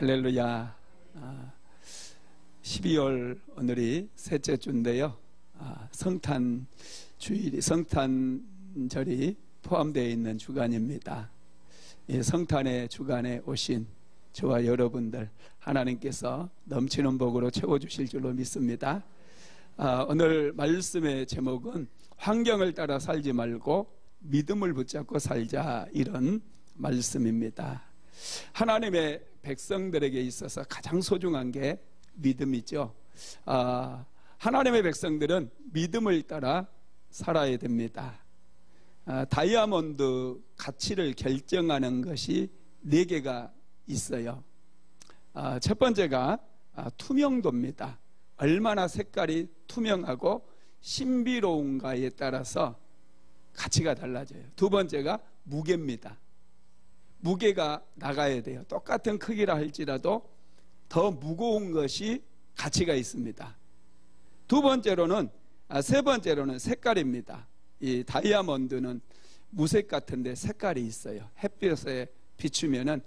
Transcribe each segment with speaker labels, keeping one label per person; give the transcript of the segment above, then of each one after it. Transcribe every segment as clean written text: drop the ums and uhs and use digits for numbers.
Speaker 1: 할렐루야. 12월 오늘이 셋째 주인데요. 성탄 주일이, 성탄절이 포함되어 있는 주간입니다. 성탄의 주간에 오신 저와 여러분들 하나님께서 넘치는 복으로 채워주실 줄로 믿습니다. 오늘 말씀의 제목은 환경을 따라 살지 말고 믿음을 붙잡고 살자, 이런 말씀입니다. 하나님의 백성들에게 있어서 가장 소중한 게 믿음이죠. 하나님의 백성들은 믿음을 따라 살아야 됩니다. 다이아몬드 가치를 결정하는 것이 4개가 있어요. 첫 번째가 투명도입니다. 얼마나 색깔이 투명하고 신비로운가에 따라서 가치가 달라져요. 두 번째가 무게입니다. 무게가 나가야 돼요. 똑같은 크기라 할지라도 더 무거운 것이 가치가 있습니다. 세 번째로는 색깔입니다. 이 다이아몬드는 무색 같은데 색깔이 있어요. 햇빛에 비추면은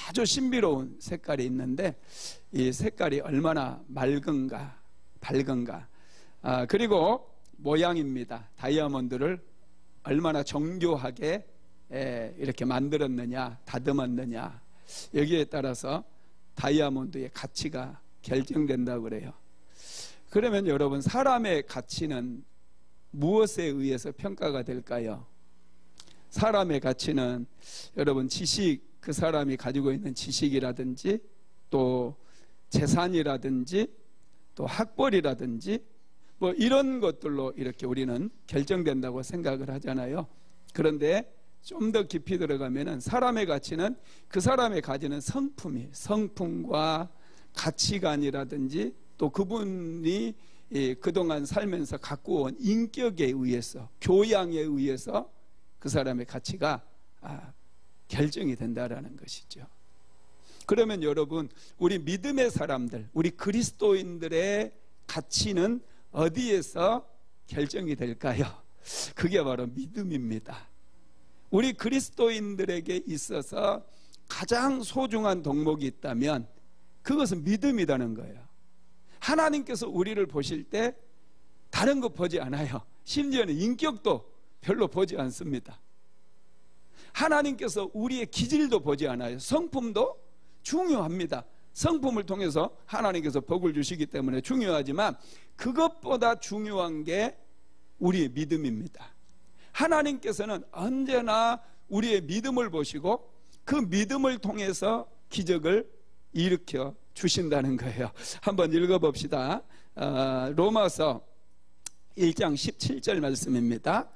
Speaker 1: 아주 신비로운 색깔이 있는데 이 색깔이 얼마나 맑은가, 밝은가. 그리고 모양입니다. 다이아몬드를 얼마나 정교하게 이렇게 만들었느냐, 다듬었느냐, 여기에 따라서 다이아몬드의 가치가 결정된다고 그래요. 그러면 여러분, 사람의 가치는 무엇에 의해서 평가가 될까요? 사람의 가치는 여러분, 지식, 그 사람이 가지고 있는 지식이라든지 또 재산이라든지 또 학벌이라든지 뭐 이런 것들로 이렇게 우리는 결정된다고 생각을 하잖아요. 그런데 좀 더 깊이 들어가면은 사람의 가치는 그 사람이 가지는 성품이, 성품과 가치관이라든지 또 그분이 그동안 살면서 갖고 온 인격에 의해서, 교양에 의해서 그 사람의 가치가 결정이 된다라는 것이죠. 그러면 여러분, 우리 믿음의 사람들, 우리 그리스도인들의 가치는 어디에서 결정이 될까요? 그게 바로 믿음입니다. 우리 그리스도인들에게 있어서 가장 소중한 덕목이 있다면 그것은 믿음이라는 거예요. 하나님께서 우리를 보실 때 다른 거 보지 않아요. 심지어는 인격도 별로 보지 않습니다. 하나님께서 우리의 기질도 보지 않아요. 성품도 중요합니다. 성품을 통해서 하나님께서 복을 주시기 때문에 중요하지만 그것보다 중요한 게 우리의 믿음입니다. 하나님께서는 언제나 우리의 믿음을 보시고 그 믿음을 통해서 기적을 일으켜 주신다는 거예요. 한번 읽어봅시다. 로마서 1장 17절 말씀입니다.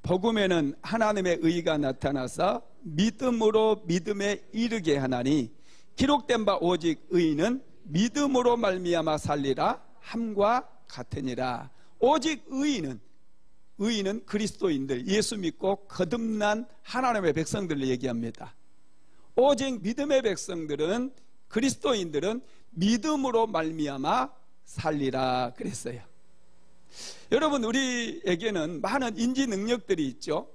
Speaker 1: 복음에는 하나님의 의가 나타나서 믿음으로 믿음에 이르게 하나니 기록된 바 오직 의인은 믿음으로 말미암아 살리라 함과 같으니라. 오직 의인은 그리스도인들, 예수 믿고 거듭난 하나님의 백성들을 얘기합니다. 오직 믿음의 백성들은, 그리스도인들은 믿음으로 말미암아 살리라 그랬어요. 여러분, 우리에게는 많은 인지 능력들이 있죠.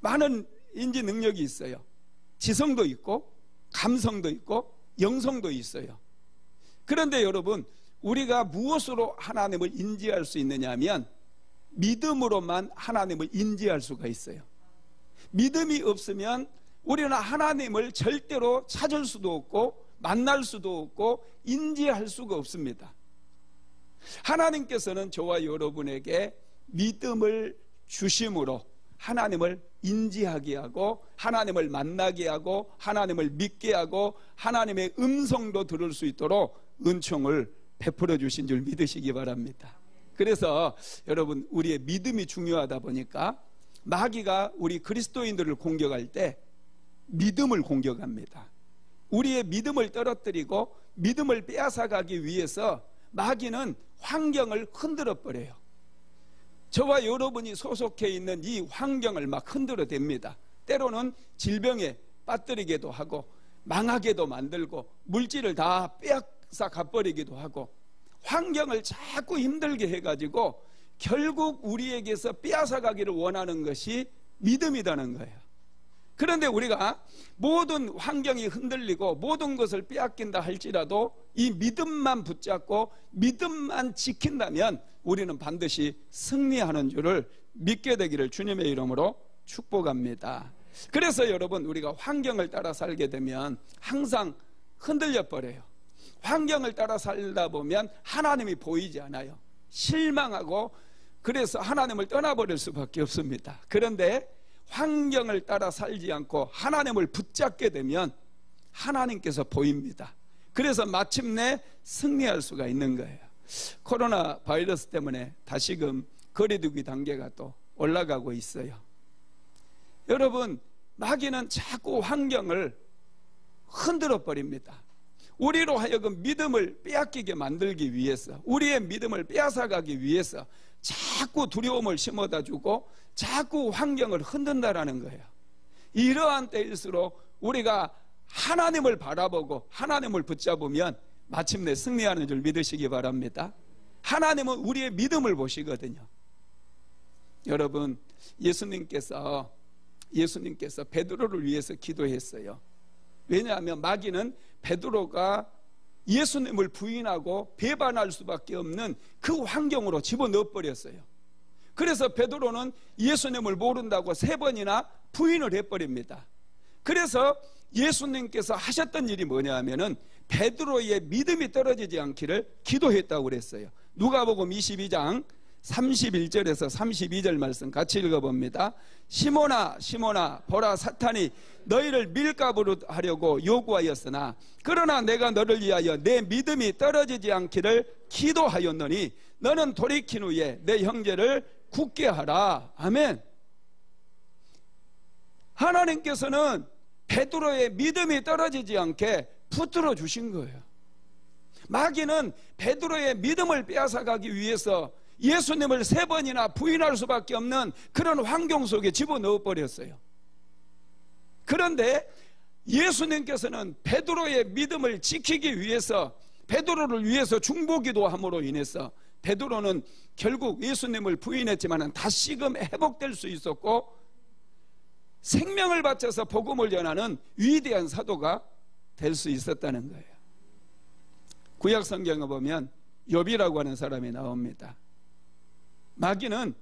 Speaker 1: 많은 인지 능력이 있어요. 지성도 있고 감성도 있고 영성도 있어요. 그런데 여러분, 우리가 무엇으로 하나님을 인지할 수 있느냐 하면 믿음으로만 하나님을 인지할 수가 있어요. 믿음이 없으면 우리는 하나님을 절대로 찾을 수도 없고 만날 수도 없고 인지할 수가 없습니다. 하나님께서는 저와 여러분에게 믿음을 주심으로 하나님을 인지하게 하고 하나님을 만나게 하고 하나님을 믿게 하고 하나님의 음성도 들을 수 있도록 은총을 베풀어 주신 줄 믿으시기 바랍니다. 그래서 여러분, 우리의 믿음이 중요하다 보니까 마귀가 우리 그리스도인들을 공격할 때 믿음을 공격합니다. 우리의 믿음을 떨어뜨리고 믿음을 빼앗아가기 위해서 마귀는 환경을 흔들어 버려요. 저와 여러분이 소속해 있는 이 환경을 막 흔들어 댑니다. 때로는 질병에 빠뜨리기도 하고 망하게도 만들고 물질을 다 빼앗아 가버리기도 하고 환경을 자꾸 힘들게 해가지고 결국 우리에게서 빼앗아가기를 원하는 것이 믿음이라는 거예요. 그런데 우리가 모든 환경이 흔들리고 모든 것을 빼앗긴다 할지라도 이 믿음만 붙잡고 믿음만 지킨다면 우리는 반드시 승리하는 줄을 믿게 되기를 주님의 이름으로 축복합니다. 그래서 여러분, 우리가 환경을 따라 살게 되면 항상 흔들려 버려요. 환경을 따라 살다 보면 하나님이 보이지 않아요. 실망하고 그래서 하나님을 떠나버릴 수밖에 없습니다. 그런데 환경을 따라 살지 않고 하나님을 붙잡게 되면 하나님께서 보입니다. 그래서 마침내 승리할 수가 있는 거예요. 코로나 바이러스 때문에 다시금 거리두기 단계가 또 올라가고 있어요. 여러분, 마귀는 자꾸 환경을 흔들어 버립니다. 우리로 하여금 믿음을 빼앗기게 만들기 위해서, 우리의 믿음을 빼앗아가기 위해서 자꾸 두려움을 심어다 주고 자꾸 환경을 흔든다라는 거예요. 이러한 때일수록 우리가 하나님을 바라보고 하나님을 붙잡으면 마침내 승리하는 줄 믿으시기 바랍니다. 하나님은 우리의 믿음을 보시거든요. 여러분, 예수님께서 베드로를 위해서 기도했어요. 왜냐하면 마귀는 베드로가 예수님을 부인하고 배반할 수밖에 없는 그 환경으로 집어넣어 버렸어요. 그래서 베드로는 예수님을 모른다고 3번이나 부인을 해버립니다. 그래서 예수님께서 하셨던 일이 뭐냐 하면은 베드로의 믿음이 떨어지지 않기를 기도했다고 그랬어요. 누가복음 22장 31절에서 32절 말씀 같이 읽어봅니다. 시몬아 시몬아, 보라, 사탄이 너희를 밀가부로 하려고 요구하였으나 그러나 내가 너를 위하여 내 믿음이 떨어지지 않기를 기도하였노니 너는 돌이킨 후에 내 형제를 굳게 하라. 아멘. 하나님께서는 베드로의 믿음이 떨어지지 않게 붙들어 주신 거예요. 마귀는 베드로의 믿음을 빼앗아가기 위해서 예수님을 3번이나 부인할 수밖에 없는 그런 환경 속에 집어넣어 버렸어요. 그런데 예수님께서는 베드로의 믿음을 지키기 위해서, 베드로를 위해서 중보기도 함으로 인해서 베드로는 결국 예수님을 부인했지만 다시금 회복될 수 있었고 생명을 바쳐서 복음을 전하는 위대한 사도가 될 수 있었다는 거예요. 구약 성경에 보면 욥이라고 하는 사람이 나옵니다. 마귀는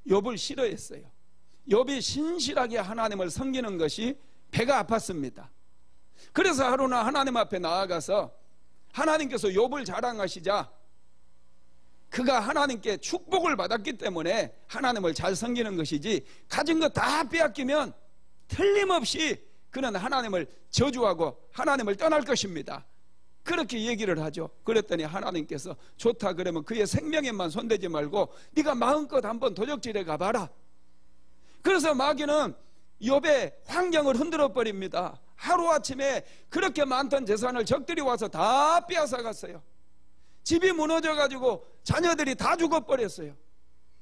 Speaker 1: 욥을 싫어했어요. 욥이 신실하게 하나님을 섬기는 것이 배가 아팠습니다. 그래서 하루나 하나님 앞에 나아가서 하나님께서 욥을 자랑하시자 그가 하나님께 축복을 받았기 때문에 하나님을 잘 섬기는 것이지 가진 거 다 빼앗기면 틀림없이 그는 하나님을 저주하고 하나님을 떠날 것입니다. 그렇게 얘기를 하죠. 그랬더니 하나님께서 좋다, 그러면 그의 생명에만 손대지 말고 네가 마음껏 한번 도적질해 가봐라. 그래서 마귀는 욥의 환경을 흔들어 버립니다. 하루아침에 그렇게 많던 재산을 적들이 와서 다 빼앗아 갔어요. 집이 무너져 가지고 자녀들이 다 죽어버렸어요.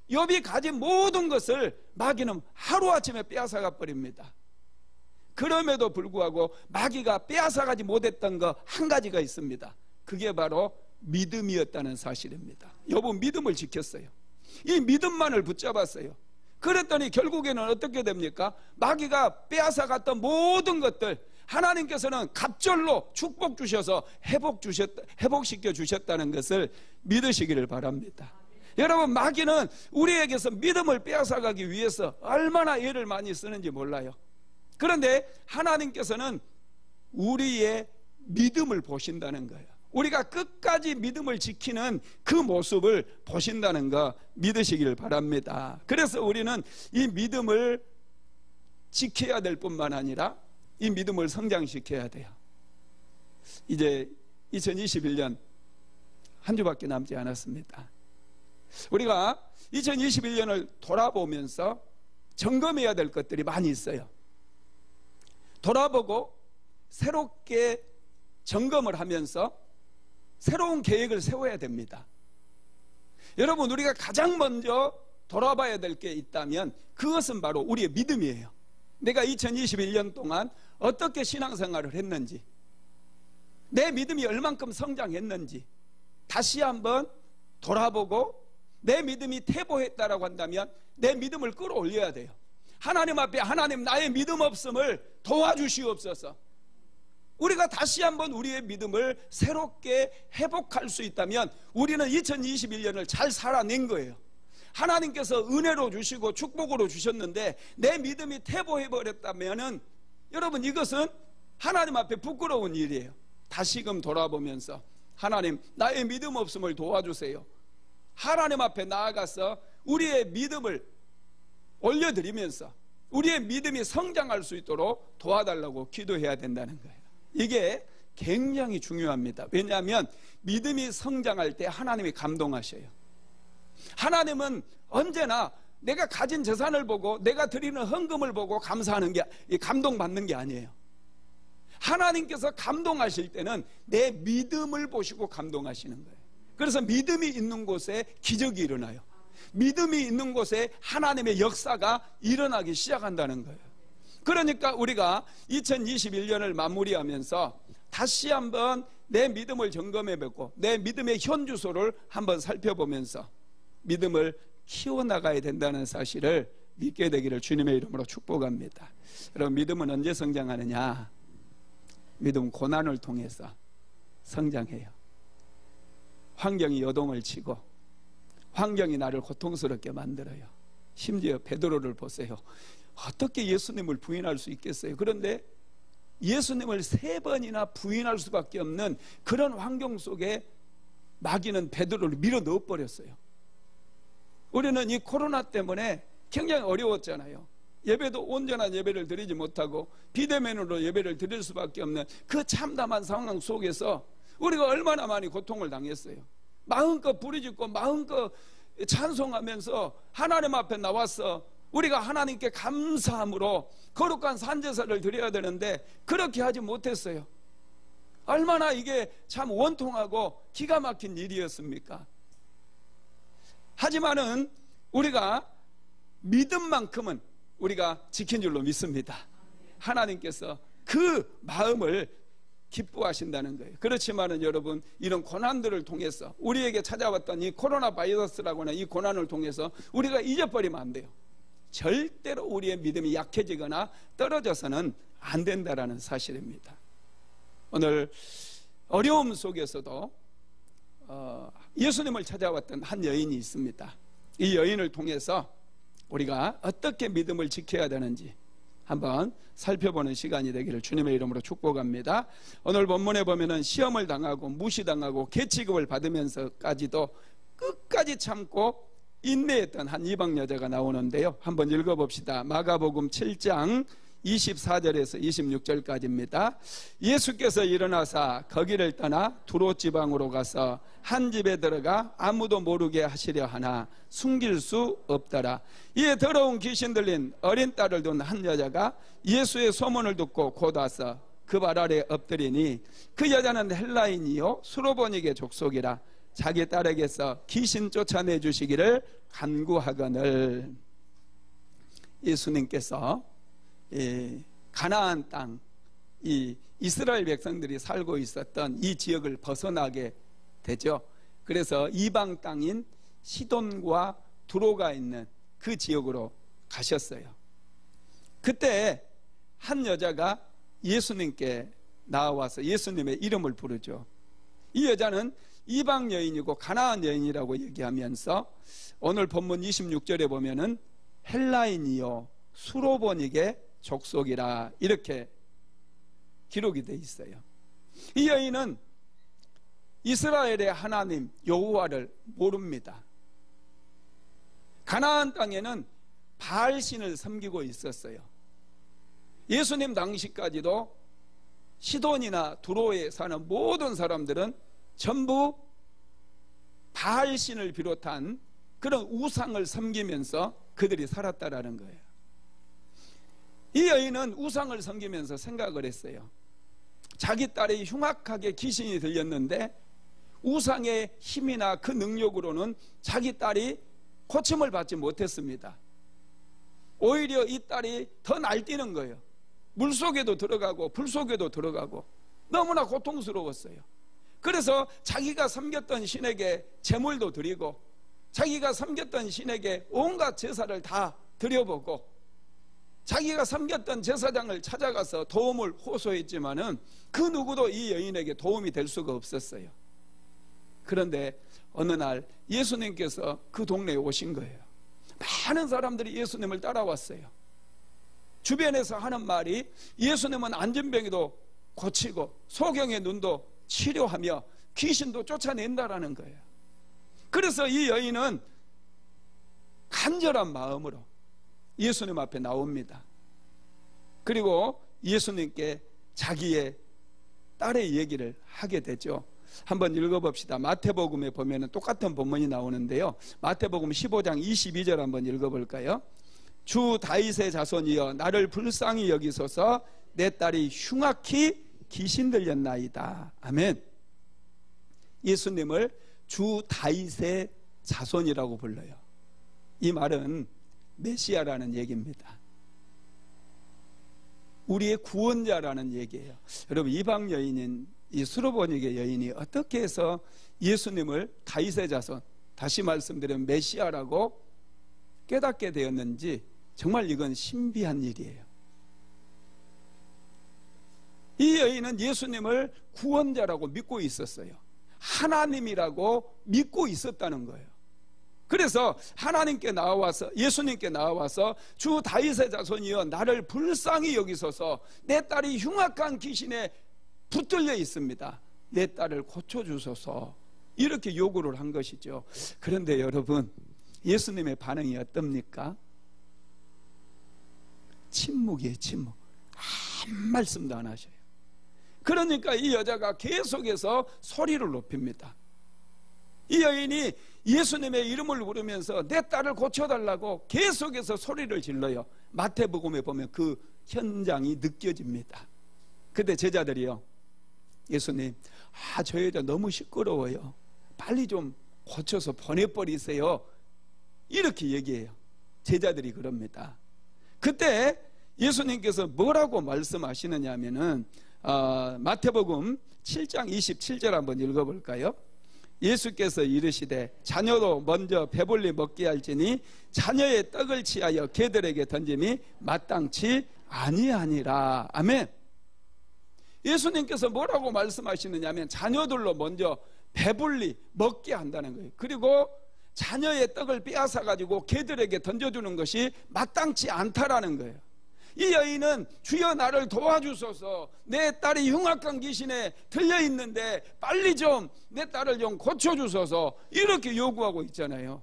Speaker 1: 욥이 가진 모든 것을 마귀는 하루아침에 빼앗아가 버립니다. 그럼에도 불구하고 마귀가 빼앗아가지 못했던 거 한 가지가 있습니다. 그게 바로 믿음이었다는 사실입니다. 욥은 믿음을 지켰어요. 이 믿음만을 붙잡았어요. 그랬더니 결국에는 어떻게 됩니까? 마귀가 빼앗아갔던 모든 것들 하나님께서는 갑절로 축복 주셔서 회복시켜 주셨다는 것을 믿으시기를 바랍니다. 여러분, 마귀는 우리에게서 믿음을 빼앗아가기 위해서 얼마나 애를 많이 쓰는지 몰라요. 그런데 하나님께서는 우리의 믿음을 보신다는 거예요. 우리가 끝까지 믿음을 지키는 그 모습을 보신다는 거 믿으시길 바랍니다. 그래서 우리는 이 믿음을 지켜야 될 뿐만 아니라 이 믿음을 성장시켜야 돼요. 이제 2021년 한 주밖에 남지 않았습니다. 우리가 2021년을 돌아보면서 점검해야 될 것들이 많이 있어요. 돌아보고 새롭게 점검을 하면서 새로운 계획을 세워야 됩니다. 여러분, 우리가 가장 먼저 돌아봐야 될 게 있다면 그것은 바로 우리의 믿음이에요. 내가 2021년 동안 어떻게 신앙생활을 했는지, 내 믿음이 얼만큼 성장했는지 다시 한번 돌아보고 내 믿음이 퇴보했다라고 한다면 내 믿음을 끌어올려야 돼요. 하나님 앞에 하나님 나의 믿음 없음을 도와주시옵소서. 우리가 다시 한번 우리의 믿음을 새롭게 회복할 수 있다면 우리는 2021년을 잘 살아낸 거예요. 하나님께서 은혜로 주시고 축복으로 주셨는데 내 믿음이 퇴보해버렸다면 여러분 이것은 하나님 앞에 부끄러운 일이에요. 다시금 돌아보면서 하나님 나의 믿음 없음을 도와주세요. 하나님 앞에 나아가서 우리의 믿음을 올려드리면서 우리의 믿음이 성장할 수 있도록 도와달라고 기도해야 된다는 거예요. 이게 굉장히 중요합니다. 왜냐하면 믿음이 성장할 때 하나님이 감동하셔요. 하나님은 언제나 내가 가진 재산을 보고 내가 드리는 헌금을 보고 감사하는 게, 감동받는 게 아니에요. 하나님께서 감동하실 때는 내 믿음을 보시고 감동하시는 거예요. 그래서 믿음이 있는 곳에 기적이 일어나요. 믿음이 있는 곳에 하나님의 역사가 일어나기 시작한다는 거예요. 그러니까 우리가 2021년을 마무리하면서 다시 한번 내 믿음을 점검해 보고 내 믿음의 현주소를 한번 살펴보면서 믿음을 키워나가야 된다는 사실을 믿게 되기를 주님의 이름으로 축복합니다. 여러분 믿음은 언제 성장하느냐? 믿음 고난을 통해서 성장해요. 환경이 요동을 치고 환경이 나를 고통스럽게 만들어요. 심지어 베드로를 보세요. 어떻게 예수님을 부인할 수 있겠어요? 그런데 예수님을 3번이나 부인할 수밖에 없는 그런 환경 속에 마귀는 베드로를 밀어 넣어버렸어요. 우리는 이 코로나 때문에 굉장히 어려웠잖아요. 예배도 온전한 예배를 드리지 못하고 비대면으로 예배를 드릴 수밖에 없는 그 참담한 상황 속에서 우리가 얼마나 많이 고통을 당했어요. 마음껏 부르짖고 마음껏 찬송하면서 하나님 앞에 나와서 우리가 하나님께 감사함으로 거룩한 산제사를 드려야 되는데 그렇게 하지 못했어요. 얼마나 이게 참 원통하고 기가 막힌 일이었습니까? 하지만은 우리가 믿음만큼은 우리가 지킨 줄로 믿습니다. 하나님께서 그 마음을 기뻐하신다는 거예요. 그렇지만은 여러분 이런 고난들을 통해서 우리에게 찾아왔던 이 코로나 바이러스라고 하는 이 고난을 통해서 우리가 잊어버리면 안 돼요. 절대로 우리의 믿음이 약해지거나 떨어져서는 안 된다라는 사실입니다. 오늘 어려움 속에서도 예수님을 찾아왔던 한 여인이 있습니다. 이 여인을 통해서 우리가 어떻게 믿음을 지켜야 되는지 한번 살펴보는 시간이 되기를 주님의 이름으로 축복합니다. 오늘 본문에 보면은 시험을 당하고 무시당하고 계치급을 받으면서까지도 끝까지 참고 인내했던 한 이방 여자가 나오는데요. 한번 읽어봅시다. 마가복음 7장 24절에서 26절까지입니다. 예수께서 일어나사 거기를 떠나 두로 지방으로 가서 한 집에 들어가 아무도 모르게 하시려 하나 숨길 수 없더라. 이에 더러운 귀신 들린 어린 딸을 둔 한 여자가 예수의 소문을 듣고 곧 와서 그 발 아래 엎드리니 그 여자는 헬라인이요 수로보니게 족속이라. 자기 딸에게서 귀신 쫓아내 주시기를 간구하거늘. 예수님께서 가나안 땅, 이 이스라엘 백성들이 살고 있었던 이 지역을 벗어나게 되죠. 그래서 이방 땅인 시돈과 두로가 있는 그 지역으로 가셨어요. 그때 한 여자가 예수님께 나와서 예수님의 이름을 부르죠. 이 여자는 이방 여인이고 가나안 여인이라고 얘기하면서 오늘 본문 26절에 보면은 헬라인이요 수로보니게 족속이라 이렇게 기록이 되어 있어요. 이 여인은 이스라엘의 하나님 여호와를 모릅니다. 가나안 땅에는 바알신을 섬기고 있었어요. 예수님 당시까지도 시돈이나 두로에 사는 모든 사람들은 전부 바알신을 비롯한 그런 우상을 섬기면서 그들이 살았다라는 거예요. 이 여인은 우상을 섬기면서 생각을 했어요. 자기 딸이 흉악하게 귀신이 들렸는데 우상의 힘이나 그 능력으로는 자기 딸이 고침을 받지 못했습니다. 오히려 이 딸이 더 날뛰는 거예요. 물속에도 들어가고 불속에도 들어가고 너무나 고통스러웠어요. 그래서 자기가 섬겼던 신에게 제물도 드리고 자기가 섬겼던 신에게 온갖 제사를 다 드려보고 자기가 섬겼던 제사장을 찾아가서 도움을 호소했지만은 그 누구도 이 여인에게 도움이 될 수가 없었어요. 그런데 어느 날 예수님께서 그 동네에 오신 거예요. 많은 사람들이 예수님을 따라왔어요. 주변에서 하는 말이 예수님은 안진병이도 고치고 소경의 눈도 치료하며 귀신도 쫓아낸다라는 거예요. 그래서 이 여인은 간절한 마음으로 예수님 앞에 나옵니다. 그리고 예수님께 자기의 딸의 얘기를 하게 되죠. 한번 읽어봅시다. 마태복음에 보면 똑같은 본문이 나오는데요, 마태복음 15장 22절 한번 읽어볼까요? 주 다윗의 자손이여 나를 불쌍히 여기소서, 내 딸이 흉악히 귀신 들렸나이다. 아멘. 예수님을 주 다윗의 자손이라고 불러요. 이 말은 메시아라는 얘기입니다. 우리의 구원자라는 얘기예요. 여러분, 이방 여인인 이 수로보니게 여인이 어떻게 해서 예수님을 다윗의 자손, 다시 말씀드리면 메시아라고 깨닫게 되었는지 정말 이건 신비한 일이에요. 이 여인은 예수님을 구원자라고 믿고 있었어요. 하나님이라고 믿고 있었다는 거예요. 그래서 하나님께 나와서, 예수님께 나와서 주 다윗의 자손이여 나를 불쌍히 여기소서, 내 딸이 흉악한 귀신에 붙들려 있습니다. 내 딸을 고쳐주소서, 이렇게 요구를 한 것이죠. 그런데 여러분, 예수님의 반응이 어떻습니까? 침묵이에요. 침묵. 아무 말씀도 안 하셔요. 그러니까 이 여자가 계속해서 소리를 높입니다. 이 여인이 예수님의 이름을 부르면서 내 딸을 고쳐달라고 계속해서 소리를 질러요. 마태복음에 보면 그 현장이 느껴집니다. 그때 제자들이요, 예수님, 저 여자 너무 시끄러워요. 빨리 좀 고쳐서 보내버리세요. 이렇게 얘기해요. 제자들이 그럽니다. 그때 예수님께서 뭐라고 말씀하시느냐 하면은 마태복음 7장 27절 한번 읽어볼까요? 예수께서 이르시되 자녀도 먼저 배불리 먹게 할지니 자녀의 떡을 취하여 개들에게 던짐이 마땅치 아니하니라. 아멘. 예수님께서 뭐라고 말씀하시느냐 하면 자녀들로 먼저 배불리 먹게 한다는 거예요. 그리고 자녀의 떡을 빼앗아 가지고 개들에게 던져주는 것이 마땅치 않다라는 거예요. 이 여인은 주여 나를 도와주소서, 내 딸이 흉악한 귀신에 들려있는데 빨리 좀 내 딸을 좀 고쳐주소서, 이렇게 요구하고 있잖아요.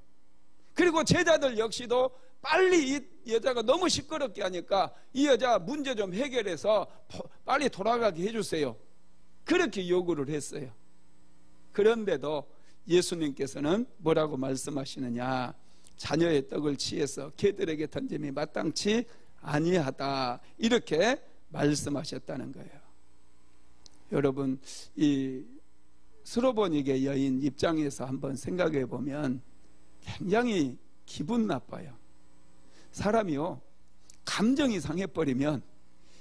Speaker 1: 그리고 제자들 역시도 빨리 이 여자가 너무 시끄럽게 하니까 이 여자 문제 좀 해결해서 빨리 돌아가게 해주세요, 그렇게 요구를 했어요. 그런데도 예수님께서는 뭐라고 말씀하시느냐, 자녀의 떡을 취해서 개들에게 던짐이 마땅치 아니하다, 이렇게 말씀하셨다는 거예요. 여러분, 이 스로보니게 여인 입장에서 한번 생각해 보면 굉장히 기분 나빠요. 사람이요, 감정이 상해버리면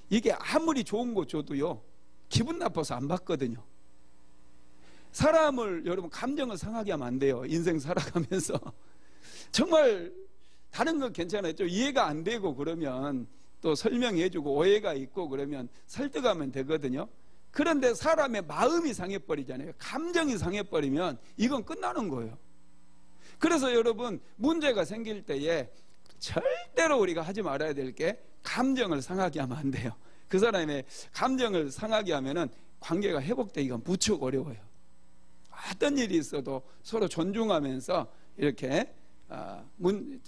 Speaker 1: 이게 아무리 좋은 거 줘도요 기분 나빠서 안 받거든요. 사람을, 여러분, 감정을 상하게 하면 안 돼요. 인생 살아가면서 정말 다른 건 괜찮아요. 좀 이해가 안 되고 그러면 또 설명해주고 오해가 있고 그러면 설득하면 되거든요. 그런데 사람의 마음이 상해버리잖아요. 감정이 상해버리면 이건 끝나는 거예요. 그래서 여러분, 문제가 생길 때에 절대로 우리가 하지 말아야 될 게 감정을 상하게 하면 안 돼요. 그 사람의 감정을 상하게 하면은 관계가 회복되기가 무척 어려워요. 어떤 일이 있어도 서로 존중하면서 이렇게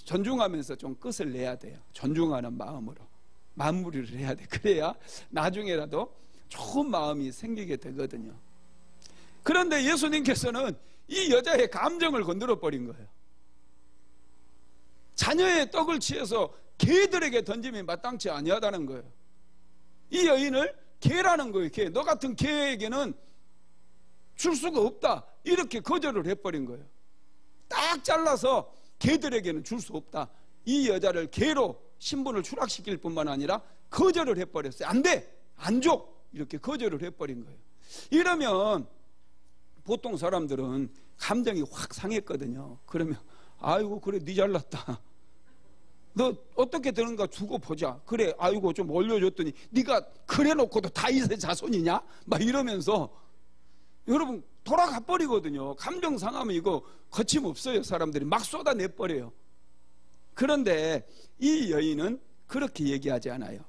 Speaker 1: 존중하면서 좀 끝을 내야 돼요. 존중하는 마음으로 마무리를 해야 돼. 그래야 나중에라도 좋은 마음이 생기게 되거든요. 그런데 예수님께서는 이 여자의 감정을 건드려 버린 거예요. 자녀의 떡을 취해서 개들에게 던짐이 마땅치 아니하다는 거예요. 이 여인을 개라는 거예요. 개. 너 같은 개에게는 줄 수가 없다, 이렇게 거절을 해버린 거예요. 딱 잘라서 개들에게는 줄 수 없다. 이 여자를 개로 신분을 추락시킬 뿐만 아니라 거절을 해버렸어요. 안 돼, 안 줘, 이렇게 거절을 해버린 거예요. 이러면 보통 사람들은 감정이 확 상했거든요. 그러면 아이고 그래 네 잘났다, 너 어떻게 되는가 두고 보자. 그래, 아이고 좀 올려줬더니 네가 그래 놓고도 다윗의 자손이냐? 막 이러면서 여러분 돌아가 버리거든요. 감정 상하면 이거 거침없어요. 사람들이 막 쏟아내 버려요. 그런데 이 여인은 그렇게 얘기하지 않아요.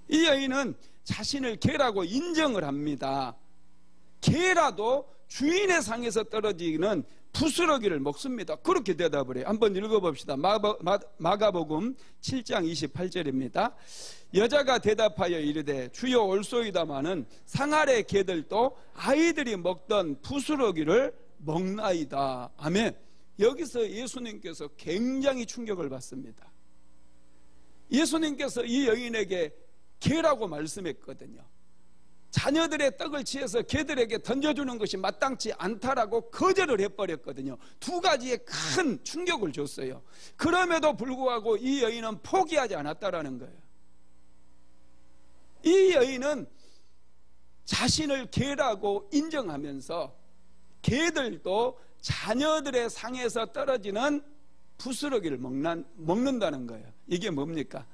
Speaker 1: 이 여인은 자신을 개라고 인정을 합니다. 개라도 주인의 상에서 떨어지는 부스러기를 먹습니다. 그렇게 대답을 해요. 한번 읽어봅시다. 마가복음 7장 28절입니다. 여자가 대답하여 이르되 주여 올소이다마는 상 아래 개들도 아이들이 먹던 부스러기를 먹나이다. 아멘. 여기서 예수님께서 굉장히 충격을 받습니다. 예수님께서 이 여인에게 개라고 말씀했거든요. 자녀들의 떡을 취해서 개들에게 던져주는 것이 마땅치 않다라고 거절을 해버렸거든요. 두 가지의 큰 충격을 줬어요. 그럼에도 불구하고 이 여인은 포기하지 않았다라는 거예요. 이 여인은 자신을 개라고 인정하면서 개들도 자녀들의 상에서 떨어지는 부스러기를 먹는다는 거예요. 이게 뭡니까?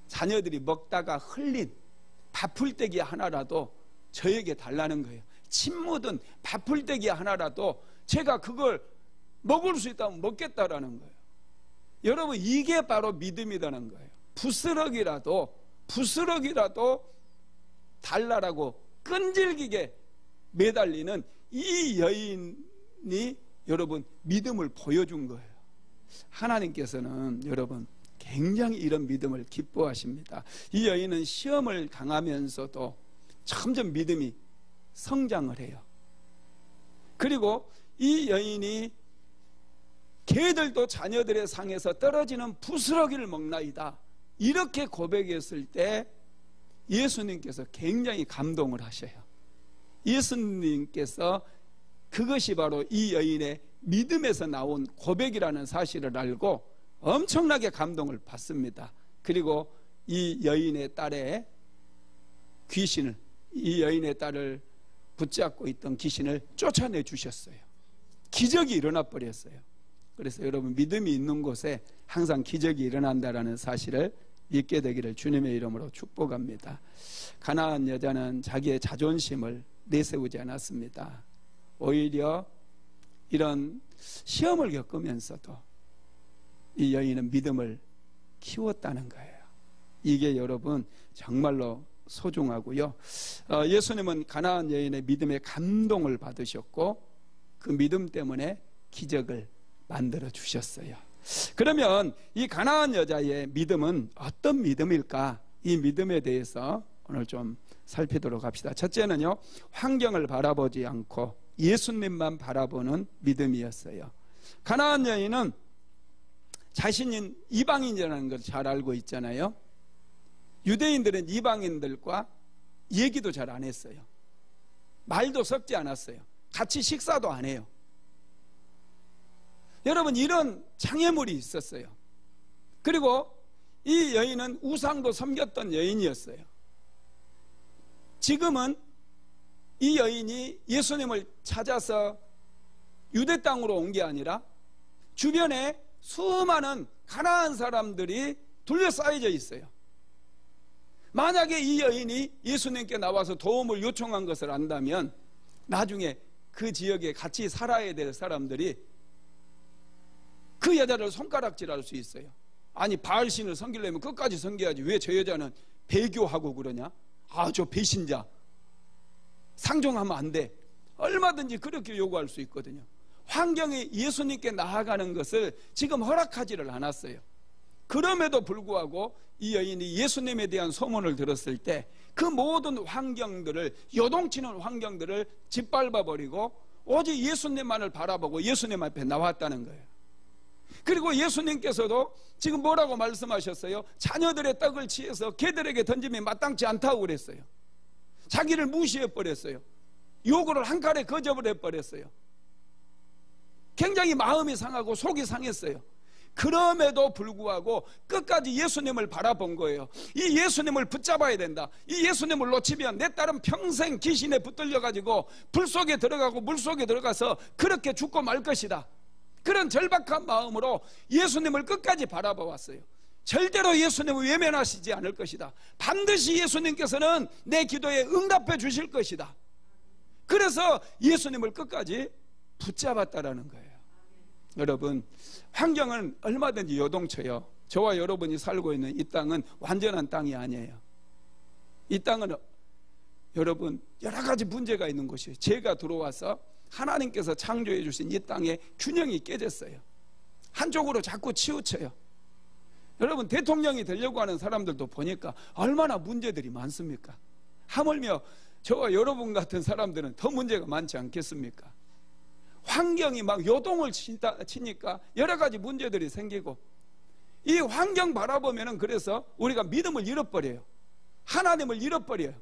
Speaker 1: 자녀들이 먹다가 흘린 밥풀떼기 하나라도 저에게 달라는 거예요. 침 묻은 밥풀떼기 하나라도 제가 그걸 먹을 수 있다면 먹겠다라는 거예요. 여러분, 이게 바로 믿음이라는 거예요. 부스러기라도 달라라고 끈질기게 매달리는 이 여인이 여러분 믿음을 보여준 거예요. 하나님께서는 여러분 굉장히 이런 믿음을 기뻐하십니다. 이 여인은 시험을 당하면서도 점점 믿음이 성장을 해요. 그리고 이 여인이 개들도 자녀들의 상에서 떨어지는 부스러기를 먹나이다 이렇게 고백했을 때 예수님께서 굉장히 감동을 하셔요. 예수님께서 그것이 바로 이 여인의 믿음에서 나온 고백이라는 사실을 알고 엄청나게 감동을 받습니다. 그리고 이 여인의 딸의 귀신을, 이 여인의 딸을 붙잡고 있던 귀신을 쫓아내 주셨어요. 기적이 일어나 버렸어요. 그래서 여러분, 믿음이 있는 곳에 항상 기적이 일어난다라는 사실을 믿게 되기를 주님의 이름으로 축복합니다. 가나안 여자는 자기의 자존심을 내세우지 않았습니다. 오히려 이런 시험을 겪으면서도 이 여인은 믿음을 키웠다는 거예요. 이게 여러분 정말로 소중하고요. 예수님은 가나안 여인의 믿음에 감동을 받으셨고 그 믿음 때문에 기적을 만들어 주셨어요. 그러면 이 가나안 여자의 믿음은 어떤 믿음일까? 이 믿음에 대해서 오늘 좀 살피도록 합시다. 첫째는요, 환경을 바라보지 않고 예수님만 바라보는 믿음이었어요. 가나안 여인은 자신이 이방인이라는 걸 잘 알고 있잖아요. 유대인들은 이방인들과 얘기도 잘 안 했어요. 말도 섞지 않았어요. 같이 식사도 안 해요. 여러분, 이런 장애물이 있었어요. 그리고 이 여인은 우상도 섬겼던 여인이었어요. 지금은 이 여인이 예수님을 찾아서 유대 땅으로 온 게 아니라 주변에 수많은 가나안 사람들이 둘러싸여져 있어요. 만약에 이 여인이 예수님께 나와서 도움을 요청한 것을 안다면 나중에 그 지역에 같이 살아야 될 사람들이 그 여자를 손가락질할 수 있어요. 아니, 바알신을 섬기려면 끝까지 섬겨야지 왜 저 여자는 배교하고 그러냐? 아, 저 배신자, 상종하면 안 돼. 얼마든지 그렇게 요구할 수 있거든요. 환경이 예수님께 나아가는 것을 지금 허락하지를 않았어요. 그럼에도 불구하고 이 여인이 예수님에 대한 소문을 들었을 때 그 모든 환경들을, 요동치는 환경들을 짓밟아버리고 오직 예수님만을 바라보고 예수님 앞에 나왔다는 거예요. 그리고 예수님께서도 지금 뭐라고 말씀하셨어요? 자녀들의 떡을 취해서 개들에게 던짐이 마땅치 않다고 그랬어요. 자기를 무시해버렸어요. 요구를 한 칼에 거절해버렸어요. 굉장히 마음이 상하고 속이 상했어요. 그럼에도 불구하고 끝까지 예수님을 바라본 거예요. 이 예수님을 붙잡아야 된다. 이 예수님을 놓치면 내 딸은 평생 귀신에 붙들려가지고 불 속에 들어가고 물 속에 들어가서 그렇게 죽고 말 것이다. 그런 절박한 마음으로 예수님을 끝까지 바라봐 왔어요. 절대로 예수님을 외면하시지 않을 것이다. 반드시 예수님께서는 내 기도에 응답해 주실 것이다. 그래서 예수님을 끝까지 붙잡았다라는 거예요. 여러분, 환경은 얼마든지 요동쳐요. 저와 여러분이 살고 있는 이 땅은 완전한 땅이 아니에요. 이 땅은 여러분 여러 가지 문제가 있는 곳이에요. 죄가 들어와서 하나님께서 창조해 주신 이 땅의 균형이 깨졌어요. 한쪽으로 자꾸 치우쳐요. 여러분, 대통령이 되려고 하는 사람들도 보니까 얼마나 문제들이 많습니까? 하물며 저와 여러분 같은 사람들은 더 문제가 많지 않겠습니까? 환경이 막 요동을 치니까 여러 가지 문제들이 생기고, 이 환경 바라보면은 그래서 우리가 믿음을 잃어버려요. 하나님을 잃어버려요.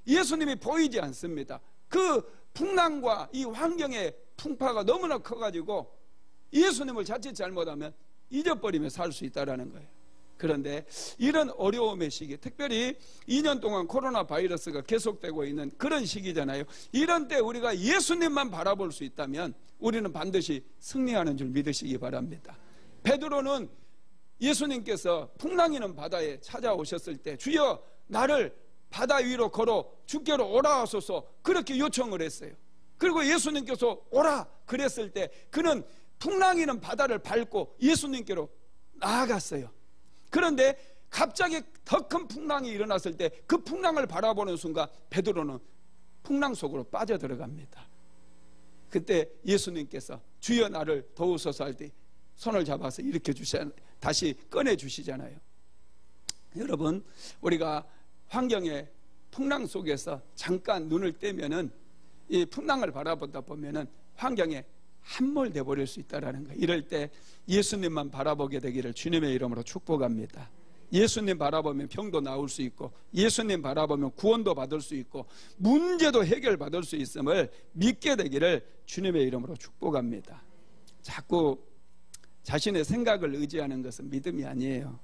Speaker 1: 예수님이 보이지 않습니다. 그 풍랑과 이 환경의 풍파가 너무나 커가지고 예수님을 자칫 잘못하면 잊어버리며 살 수 있다는 거예요. 그런데 이런 어려움의 시기, 특별히 2년 동안 코로나 바이러스가 계속되고 있는 그런 시기잖아요. 이런 때 우리가 예수님만 바라볼 수 있다면 우리는 반드시 승리하는 줄 믿으시기 바랍니다. 베드로는 예수님께서 풍랑이는 바다에 찾아오셨을 때 주여 나를 바다 위로 걸어 주께로 오라 하소서 그렇게 요청을 했어요. 그리고 예수님께서 오라 그랬을 때 그는 풍랑이는 바다를 밟고 예수님께로 나아갔어요. 그런데 갑자기 더 큰 풍랑이 일어났을 때 그 풍랑을 바라보는 순간 베드로는 풍랑 속으로 빠져들어갑니다. 그때 예수님께서 주여 나를 도우소서 할 때 손을 잡아서 일으켜 다시 꺼내 주시잖아요. 여러분, 우리가 환경의 풍랑 속에서 잠깐 눈을 떼면은 이 풍랑을 바라보다 보면은 환경에 함몰돼 버릴 수 있다라는 거예요. 이럴 때 예수님만 바라보게 되기를 주님의 이름으로 축복합니다. 예수님 바라보면 병도 나을 수 있고, 예수님 바라보면 구원도 받을 수 있고, 문제도 해결받을 수 있음을 믿게 되기를 주님의 이름으로 축복합니다. 자꾸 자신의 생각을 의지하는 것은 믿음이 아니에요.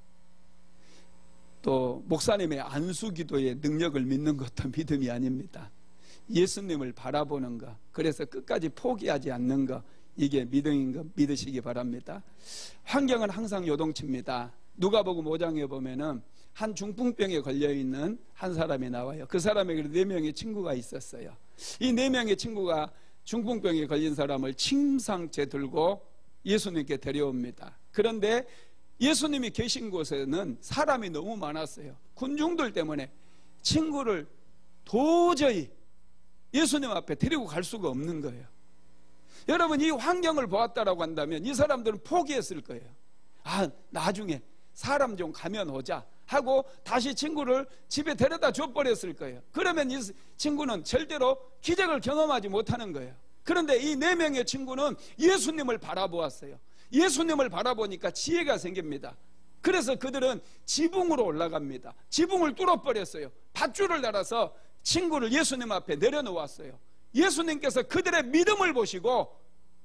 Speaker 1: 또 목사님의 안수 기도의 능력을 믿는 것도 믿음이 아닙니다. 예수님을 바라보는 것, 그래서 끝까지 포기하지 않는 것, 이게 믿음인 것 믿으시기 바랍니다. 환경은 항상 요동칩니다. 누가복음 5장에 보면은 한 중풍병에 걸려있는 한 사람이 나와요. 그 사람에게 4명의 친구가 있었어요. 이 4명의 친구가 중풍병에 걸린 사람을 침상째 들고 예수님께 데려옵니다. 그런데 예수님이 계신 곳에는 사람이 너무 많았어요. 군중들 때문에 친구를 도저히 예수님 앞에 데리고 갈 수가 없는 거예요. 여러분, 이 환경을 보았다라고 한다면 이 사람들은 포기했을 거예요. 아, 나중에 사람 좀 가면 오자 하고 다시 친구를 집에 데려다 줘버렸을 거예요. 그러면 이 친구는 절대로 기적을 경험하지 못하는 거예요. 그런데 이 4명의 친구는 예수님을 바라보았어요. 예수님을 바라보니까 지혜가 생깁니다. 그래서 그들은 지붕으로 올라갑니다. 지붕을 뚫어버렸어요. 밧줄을 달아서 친구를 예수님 앞에 내려놓았어요. 예수님께서 그들의 믿음을 보시고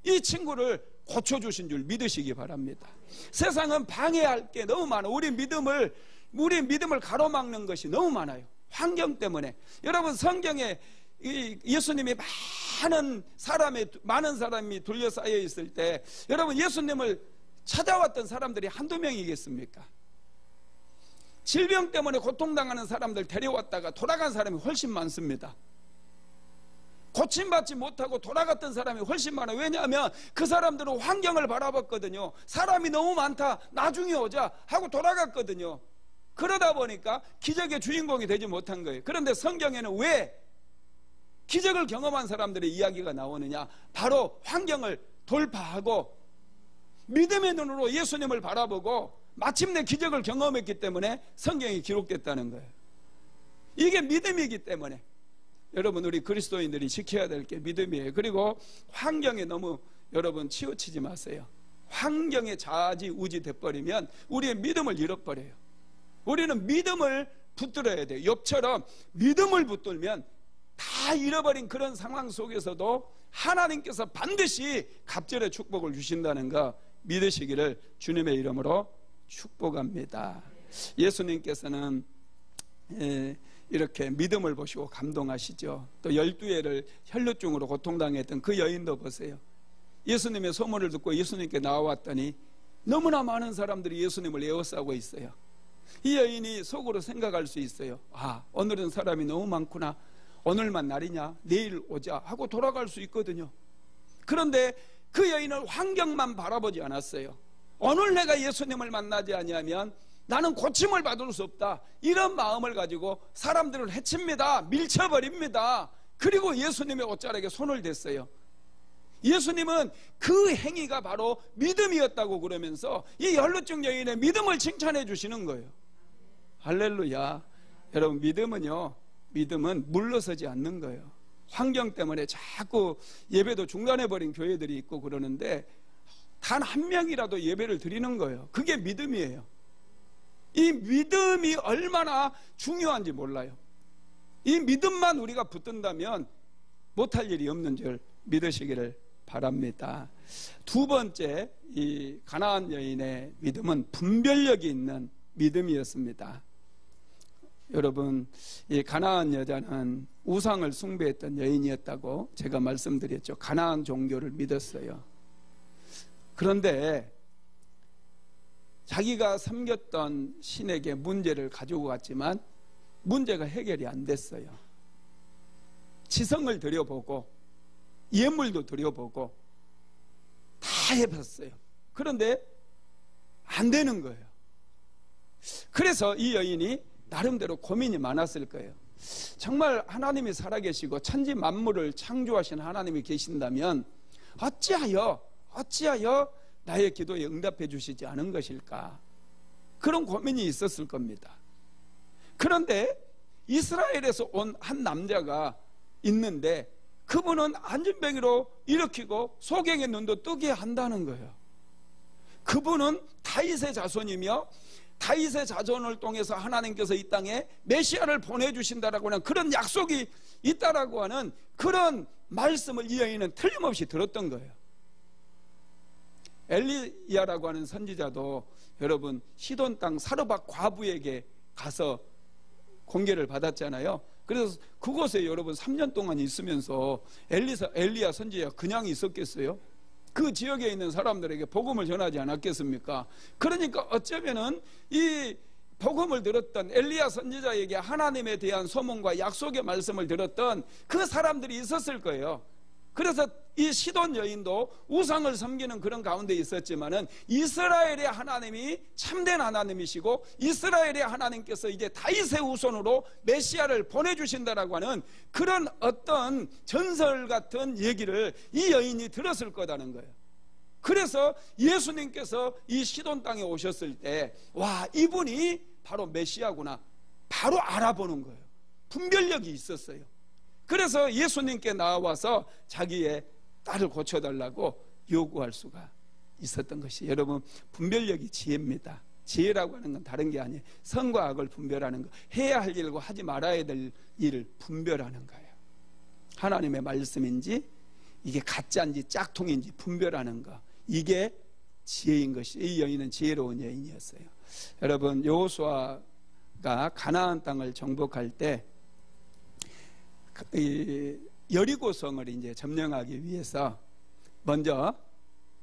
Speaker 1: 이 친구를 고쳐주신 줄 믿으시기 바랍니다. 세상은 방해할 게 너무 많아. 우리 믿음을 가로막는 것이 너무 많아요. 환경 때문에. 여러분, 성경에 예수님이 많은 사람이 둘러싸여 있을 때 여러분, 예수님을 찾아왔던 사람들이 한두 명이겠습니까? 질병 때문에 고통당하는 사람들 데려왔다가 돌아간 사람이 훨씬 많습니다. 고침받지 못하고 돌아갔던 사람이 훨씬 많아요. 왜냐하면 그 사람들은 환경을 바라봤거든요. 사람이 너무 많다, 나중에 오자 하고 돌아갔거든요. 그러다 보니까 기적의 주인공이 되지 못한 거예요. 그런데 성경에는 왜 기적을 경험한 사람들의 이야기가 나오느냐? 바로 환경을 돌파하고 믿음의 눈으로 예수님을 바라보고 마침내 기적을 경험했기 때문에 성경이 기록됐다는 거예요. 이게 믿음이기 때문에 여러분, 우리 그리스도인들이 지켜야 될 게 믿음이에요. 그리고 환경에 너무 여러분 치우치지 마세요. 환경에 좌지우지 돼버리면 우리의 믿음을 잃어버려요. 우리는 믿음을 붙들어야 돼요. 욥처럼 믿음을 붙들면 다 잃어버린 그런 상황 속에서도 하나님께서 반드시 갑절의 축복을 주신다는 거 믿으시기를 주님의 이름으로 축복합니다. 예수님께서는 이렇게 믿음을 보시고 감동하시죠. 또 12회를 혈루증으로 고통당했던 그 여인도 보세요. 예수님의 소문을 듣고 예수님께 나와왔더니 너무나 많은 사람들이 예수님을 에워싸고 있어요. 이 여인이 속으로 생각할 수 있어요. 아, 오늘은 사람이 너무 많구나. 오늘만 날이냐? 내일 오자 하고 돌아갈 수 있거든요. 그런데 그 여인은 환경만 바라보지 않았어요. 오늘 내가 예수님을 만나지 아니하면 나는 고침을 받을 수 없다. 이런 마음을 가지고 사람들을 해칩니다. 밀쳐버립니다. 그리고 예수님의 옷자락에 손을 댔어요. 예수님은 그 행위가 바로 믿음이었다고 그러면서 이 혈루증 여인의 믿음을 칭찬해 주시는 거예요. 할렐루야. 여러분, 믿음은 물러서지 않는 거예요. 환경 때문에 자꾸 예배도 중단해버린 교회들이 있고 그러는데 단 한 명이라도 예배를 드리는 거예요. 그게 믿음이에요. 이 믿음이 얼마나 중요한지 몰라요. 이 믿음만 우리가 붙든다면 못할 일이 없는 줄 믿으시기를 바랍니다. 두 번째, 이 가나안 여인의 믿음은 분별력이 있는 믿음이었습니다. 여러분, 이 가나안 여자는 우상을 숭배했던 여인이었다고 제가 말씀드렸죠. 가나안 종교를 믿었어요. 그런데 자기가 섬겼던 신에게 문제를 가지고 갔지만 문제가 해결이 안 됐어요. 지성을 들여보고 예물도 들여보고 다 해봤어요. 그런데 안 되는 거예요. 그래서 이 여인이 나름대로 고민이 많았을 거예요. 정말 하나님이 살아계시고 천지 만물을 창조하신 하나님이 계신다면 어찌하여 나의 기도에 응답해 주시지 않은 것일까? 그런 고민이 있었을 겁니다. 그런데 이스라엘에서 온 한 남자가 있는데 그분은 안진뱅이로 일으키고 소경의 눈도 뜨게 한다는 거예요. 그분은 다윗의 자손이며 다윗의 자손을 통해서 하나님께서 이 땅에 메시아를 보내주신다라고 하는 그런 약속이 있다라고 하는 그런 말씀을 이 여인은 틀림없이 들었던 거예요. 엘리야라고 하는 선지자도 여러분 시돈 땅 사르밧 과부에게 가서 공개를 받았잖아요. 그래서 그곳에 여러분 3년 동안 있으면서 엘리야 선지자가 그냥 있었겠어요? 그 지역에 있는 사람들에게 복음을 전하지 않았겠습니까? 그러니까 어쩌면은 이 복음을 들었던 엘리야 선지자에게 하나님에 대한 소문과 약속의 말씀을 들었던 그 사람들이 있었을 거예요. 그래서 이 시돈 여인도 우상을 섬기는 그런 가운데 있었지만은 이스라엘의 하나님이 참된 하나님이시고 이스라엘의 하나님께서 이제 다윗의 후손으로 메시아를 보내주신다라고 하는 그런 어떤 전설 같은 얘기를 이 여인이 들었을 거다는 거예요. 그래서 예수님께서 이 시돈 땅에 오셨을 때 와, 이분이 바로 메시아구나 바로 알아보는 거예요. 분별력이 있었어요. 그래서 예수님께 나와서 자기의 딸을 고쳐달라고 요구할 수가 있었던 것이, 여러분, 분별력이 지혜입니다. 지혜라고 하는 건 다른 게 아니에요. 선과 악을 분별하는 거, 해야 할 일과 하지 말아야 될 일을 분별하는 거예요. 하나님의 말씀인지 이게 가짜인지 짝퉁인지 분별하는 거, 이게 지혜인 것이, 이 여인은 지혜로운 여인이었어요. 여러분, 여호수아가 가나안 땅을 정복할 때 여리고성을 이제 점령하기 위해서 먼저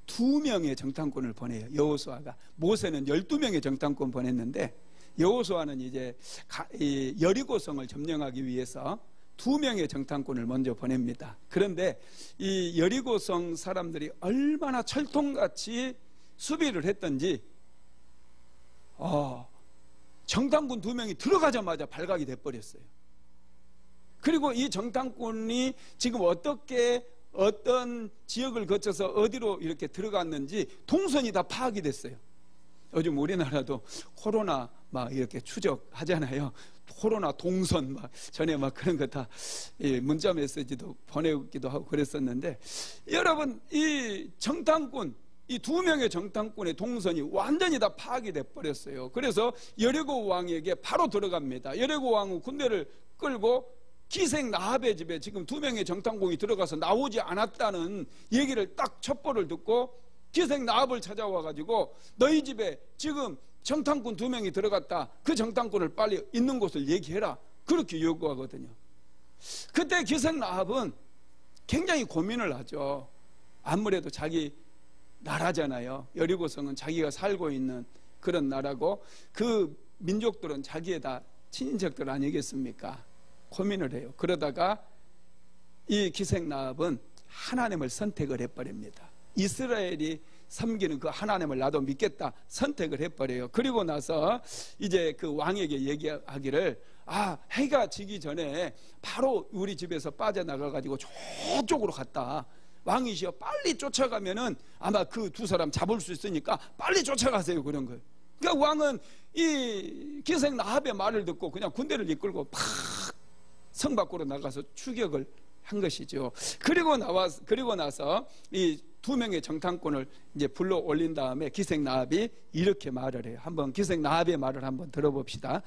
Speaker 1: 2명의 정탐꾼을 보내요. 여호수아가. 모세는 12명의 정탐꾼 보냈는데 여호수아는 이제 여리고성을 점령하기 위해서 2명의 정탐꾼을 먼저 보냅니다. 그런데 이 여리고성 사람들이 얼마나 철통같이 수비를 했던지 정탐꾼 2명이 들어가자마자 발각이 돼버렸어요. 그리고 이 정탐꾼이 지금 어떤 지역을 거쳐서 어디로 이렇게 들어갔는지 동선이 다 파악이 됐어요. 요즘 우리나라도 코로나 막 이렇게 추적하잖아요. 코로나 동선 막 전에 막 그런 거 다 문자 메시지도 보내기도 하고 그랬었는데, 여러분, 이 정탐꾼, 이 2명의 정탐꾼의 동선이 완전히 다 파악이 돼버렸어요. 그래서 여리고 왕에게 바로 들어갑니다. 여리고 왕은 군대를 끌고 기생 라합의 집에 지금 2명의 정탐꾼이 들어가서 나오지 않았다는 얘기를 딱 첩보를 듣고 기생 라합을 찾아와 가지고 너희 집에 지금 정탐꾼 2명이 들어갔다, 그 정탐꾼을 빨리 있는 곳을 얘기해라, 그렇게 요구하거든요. 그때 기생 라합은 굉장히 고민을 하죠. 아무래도 자기 나라잖아요. 여리고성은 자기가 살고 있는 그런 나라고, 그 민족들은 자기의 다 친인척들 아니겠습니까? 고민을 해요. 그러다가 이 기생나합은 하나님을 선택을 해버립니다. 이스라엘이 섬기는 그 하나님을 나도 믿겠다 선택을 해버려요. 그리고 나서 이제 그 왕에게 얘기하기를, 해가 지기 전에 바로 우리 집에서 빠져나가가지고 저쪽으로 갔다. 왕이시여, 빨리 쫓아가면은 아마 그 두 사람 잡을 수 있으니까 빨리 쫓아가세요. 그런 거예요. 그러니까 왕은 이 기생나합의 말을 듣고 그냥 군대를 이끌고 팍 성 밖으로 나가서 추격을 한 것이죠. 그리고 나서 이 두 명의 정탐꾼을 이제 불러 올린 다음에 기생나합이 이렇게 말을 해요. 한번 기생나합의 말을 한번 들어봅시다.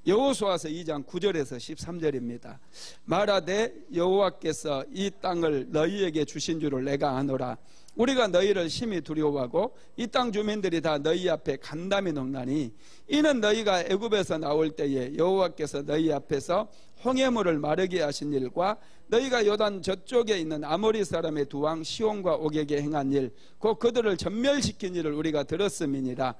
Speaker 1: 여호수아서 2장 9절에서 13절입니다. 말하되 여호와께서 이 땅을 너희에게 주신 줄을 내가 아노라. 우리가 너희를 심히 두려워하고 이 땅 주민들이 다 너희 앞에 간담이 녹나니 이는 너희가 애굽에서 나올 때에 여호와께서 너희 앞에서 홍해물을 마르게 하신 일과 너희가 요단 저쪽에 있는 아모리 사람의 두 왕 시온과 옥에게 행한 일, 곧 그들을 전멸시킨 일을 우리가 들었음이니라.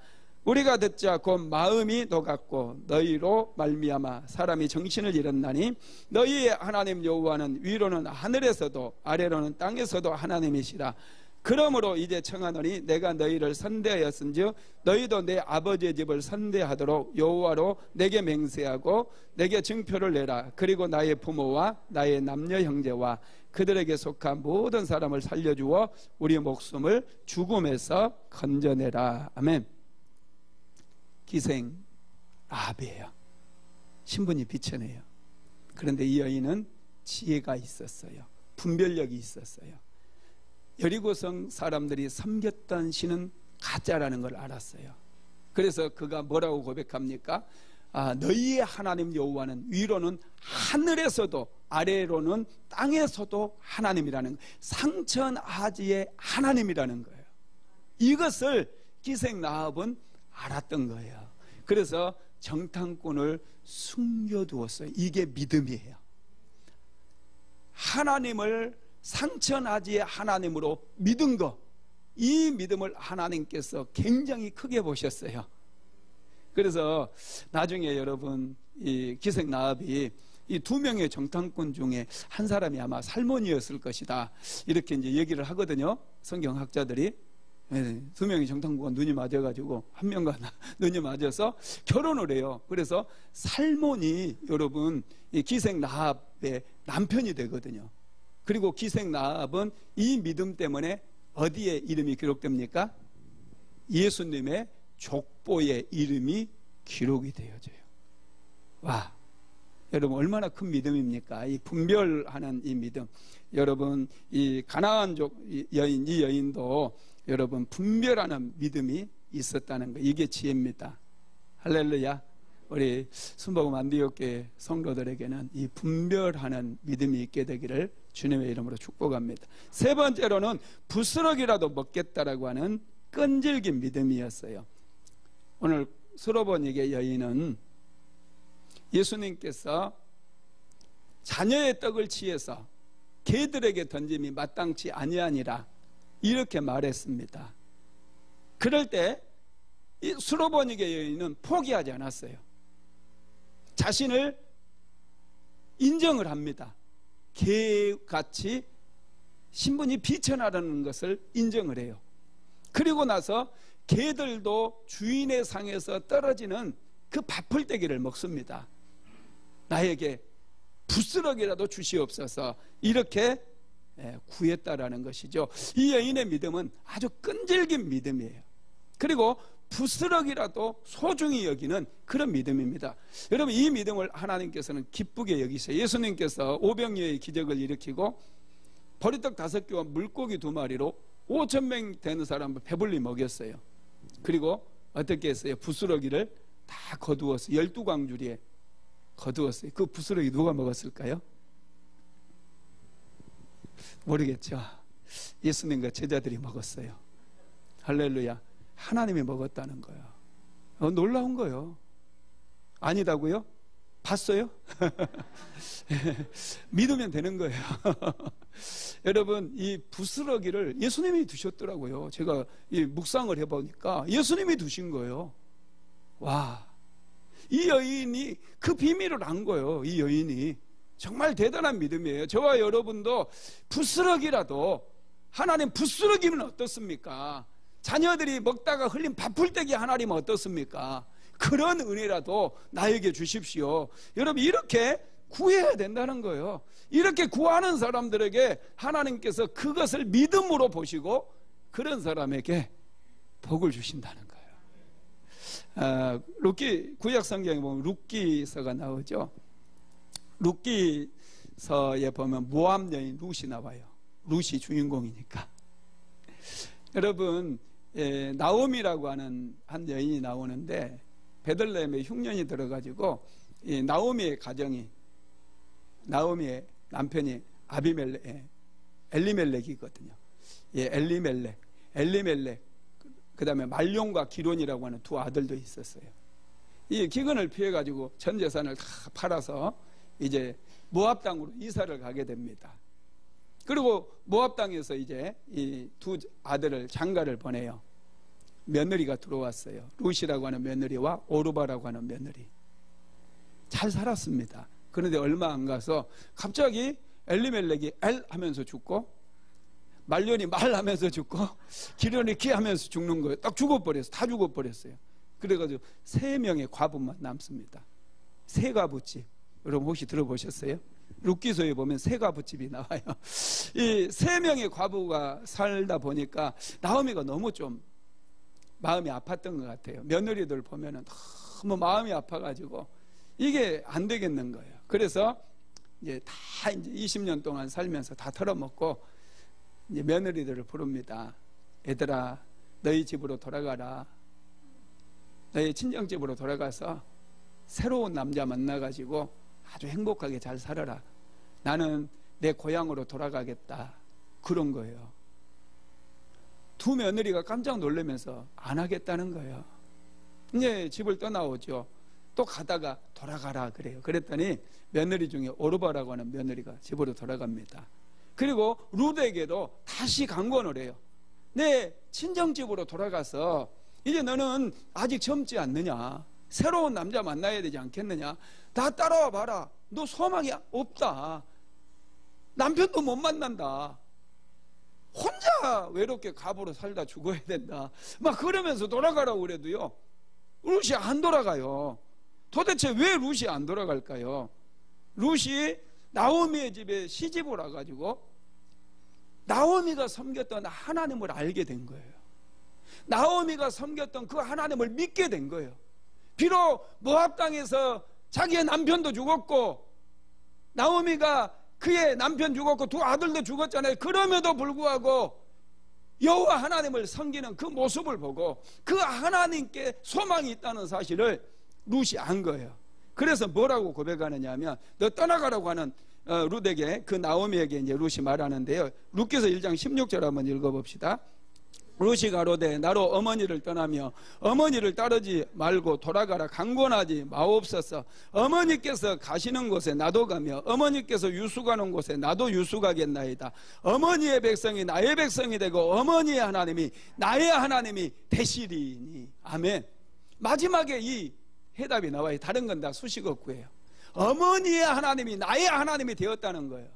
Speaker 1: 우리가 듣자 곧 마음이 녹았고 너희로 말미암아 사람이 정신을 잃었나니 너희의 하나님 여호와는 위로는 하늘에서도 아래로는 땅에서도 하나님이시라. 그러므로 이제 청하노니 내가 너희를 선대하였은즉 너희도 내 아버지의 집을 선대하도록 여호와로 내게 맹세하고 내게 증표를 내라. 그리고 나의 부모와 나의 남녀 형제와 그들에게 속한 모든 사람을 살려주어 우리 목숨을 죽음에서 건져내라. 아멘. 기생 라합이에요. 신분이 비천해요. 그런데 이 여인은 지혜가 있었어요. 분별력이 있었어요. 여리고성 사람들이 섬겼던 신은 가짜라는 걸 알았어요. 그래서 그가 뭐라고 고백합니까? 너희의 하나님 여호와는 위로는 하늘에서도 아래로는 땅에서도 하나님이라는, 상천하지의 하나님이라는 거예요. 이것을 기생나합은 알았던 거예요. 그래서 정탐꾼을 숨겨두었어요. 이게 믿음이에요. 하나님을 상천하지의 하나님으로 믿은 거, 이 믿음을 하나님께서 굉장히 크게 보셨어요. 그래서 나중에 여러분 이 기생나합이 이 두 명의 정탐꾼 중에 한 사람이 아마 살몬이었을 것이다, 이렇게 이제 얘기를 하거든요. 성경학자들이. 두 명의 정탐꾼과 눈이 맞아가지고 한 명과 눈이 맞아서 결혼을 해요. 그래서 살몬이 여러분 이 기생나합의 남편이 되거든요. 그리고 기생나합은 이 믿음 때문에 어디에 이름이 기록됩니까? 예수님의 족보에 이름이 기록이 되어져요. 와, 여러분 얼마나 큰 믿음입니까? 이 분별하는 이 믿음. 여러분 이 가나안족 여인, 이 여인도 여러분 분별하는 믿음이 있었다는 거, 이게 지혜입니다. 할렐루야. 우리 순복음 안디옥교회 성도들에게는 이 분별하는 믿음이 있게 되기를 주님의 이름으로 축복합니다. 세 번째로는 부스러기라도 먹겠다라고 하는 끈질긴 믿음이었어요. 오늘 수로보니게 여인은 예수님께서 자녀의 떡을 취해서 개들에게 던짐이 마땅치 아니하니라 이렇게 말했습니다. 그럴 때 이 수로보니게 여인은 포기하지 않았어요. 자신을 인정을 합니다. 개같이 신분이 비천하다는 것을 인정을 해요. 그리고 나서 개들도 주인의 상에서 떨어지는 그 밥풀떼기를 먹습니다. 나에게 부스러기라도 주시옵소서, 이렇게 구했다라는 것이죠. 이 여인의 믿음은 아주 끈질긴 믿음이에요. 그리고 부스러기라도 소중히 여기는 그런 믿음입니다. 여러분 이 믿음을 하나님께서는 기쁘게 여기세요. 예수님께서 오병이어의 기적을 일으키고 보리떡 5개와 물고기 2마리로 5,000명 되는 사람을 배불리 먹였어요. 그리고 어떻게 했어요? 부스러기를 다 거두어서 12광주리에 거두었어요. 그 부스러기 누가 먹었을까요? 모르겠죠. 예수님과 제자들이 먹었어요. 할렐루야. 하나님이 먹었다는 거예요. 놀라운 거예요. 아니다고요? 봤어요? 믿으면 되는 거예요. 여러분 이 부스러기를 예수님이 드셨더라고요. 제가 이 묵상을 해보니까 예수님이 드신 거예요. 와, 이 여인이 그 비밀을 안 거예요. 이 여인이 정말 대단한 믿음이에요. 저와 여러분도 부스러기라도, 하나님 부스러기면 어떻습니까? 자녀들이 먹다가 흘린 밥풀떼기 하나님은 어떻습니까? 그런 은혜라도 나에게 주십시오. 여러분, 이렇게 구해야 된다는 거예요. 이렇게 구하는 사람들에게 하나님께서 그것을 믿음으로 보시고 그런 사람에게 복을 주신다는 거예요. 룻기, 구약 성경에 보면 룻기서가 나오죠. 룻기서에 보면 모압 여인 룻이 나와요. 룻이 주인공이니까. 여러분, 나오미라고 하는 한 여인이 나오는데, 베들레헴에 흉년이 들어가지고 이 나오미의 가정이, 나오미의 남편이 엘리멜렉이거든요. 엘리멜렉, 그 다음에 말룡과 기론이라고 하는 두 아들도 있었어요. 이 기근을 피해가지고 전 재산을 다 팔아서 이제 모압 땅으로 이사를 가게 됩니다. 그리고 모압 땅에서 이제 이 두 아들을, 장가를 보내요. 며느리가 들어왔어요. 룻이라고 하는 며느리와 오르바라고 하는 며느리. 잘 살았습니다. 그런데 얼마 안 가서 갑자기 엘리멜렉이 엘 하면서 죽고, 말년이 말 하면서 죽고, 기련이 기 하면서 죽는 거예요. 딱 죽어버렸어요. 다 죽어버렸어요. 그래가지고 3명의 과부만 남습니다. 세 과부집. 여러분 혹시 들어보셨어요? 룻기서에 보면 세 과부집이 나와요. 이 3명의 과부가 살다 보니까 나오미가 너무 좀 마음이 아팠던 것 같아요. 며느리들 보면은 너무 마음이 아파가지고 이게 안 되겠는 거예요. 그래서 이제 20년 동안 살면서 다 털어먹고 이제 며느리들을 부릅니다. 얘들아, 너희 집으로 돌아가라. 너희 친정집으로 돌아가서 새로운 남자 만나가지고 아주 행복하게 잘 살아라. 나는 내 고향으로 돌아가겠다. 그런 거예요. 두 며느리가 깜짝 놀라면서 안 하겠다는 거예요. 이제 집을 떠나오죠. 또 가다가 돌아가라 그래요. 그랬더니 며느리 중에 오르바라고 하는 며느리가 집으로 돌아갑니다. 그리고 룻에게도 다시 강권을 해요. 내 친정집으로 돌아가서 이제 너는 아직 젊지 않느냐, 새로운 남자 만나야 되지 않겠느냐, 다 따라와 봐라. 너 소망이 없다. 남편도 못 만난다. 혼자 외롭게 갑으로 살다 죽어야 된다. 막 그러면서 돌아가라고 그래도요, 룻이 안 돌아가요. 도대체 왜 룻이 안 돌아갈까요? 룻이 나오미의 집에 시집을 와가지고 나오미가 섬겼던 하나님을 알게 된 거예요. 나오미가 섬겼던 그 하나님을 믿게 된 거예요. 비록 모압 땅에서 자기의 남편도 죽었고, 나오미가 그의 남편 죽었고 두 아들도 죽었잖아요. 그럼에도 불구하고 여호와 하나님을 섬기는 그 모습을 보고 그 하나님께 소망이 있다는 사실을 룻이 안 거예요. 그래서 뭐라고 고백하느냐 하면, 너 떠나가라고 하는 룻에게, 그 나오미에게 이제 룻이 말하는데요. 룻기서 1장 16절 한번 읽어봅시다. 룻이 가로되 나로 어머니를 떠나며 어머니를 따르지 말고 돌아가라 강권하지 마옵소서. 어머니께서 가시는 곳에 나도 가며 어머니께서 유수 가는 곳에 나도 유수 가겠나이다. 어머니의 백성이 나의 백성이 되고 어머니의 하나님이 나의 하나님이 되시리니. 아멘. 마지막에 이 해답이 나와요. 다른 건 다 수식어구예요. 어머니의 하나님이 나의 하나님이 되었다는 거예요.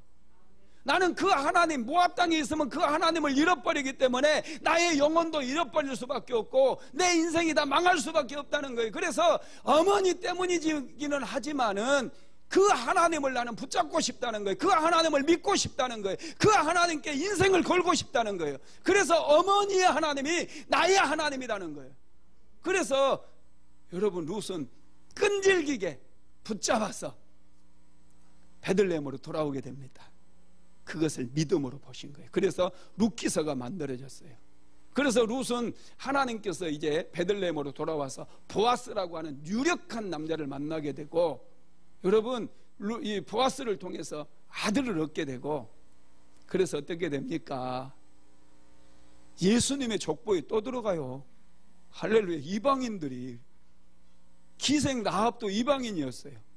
Speaker 1: 나는 그 하나님, 모압 땅에 있으면 그 하나님을 잃어버리기 때문에 나의 영혼도 잃어버릴 수밖에 없고 내 인생이 다 망할 수밖에 없다는 거예요. 그래서 어머니 때문이기는 하지만은 그 하나님을 나는 붙잡고 싶다는 거예요. 그 하나님을 믿고 싶다는 거예요. 그 하나님께 인생을 걸고 싶다는 거예요. 그래서 어머니의 하나님이 나의 하나님이라는 거예요. 그래서 여러분, 룻은 끈질기게 붙잡아서 베들레헴으로 돌아오게 됩니다. 그것을 믿음으로 보신 거예요. 그래서 룻기서가 만들어졌어요. 그래서 룻은 하나님께서 이제 베들레헴으로 돌아와서 보아스라고 하는 유력한 남자를 만나게 되고, 여러분, 이 보아스를 통해서 아들을 얻게 되고, 그래서 어떻게 됩니까? 예수님의 족보에 또 들어가요. 할렐루야. 이방인들이, 기생 라합도 이방인이었어요.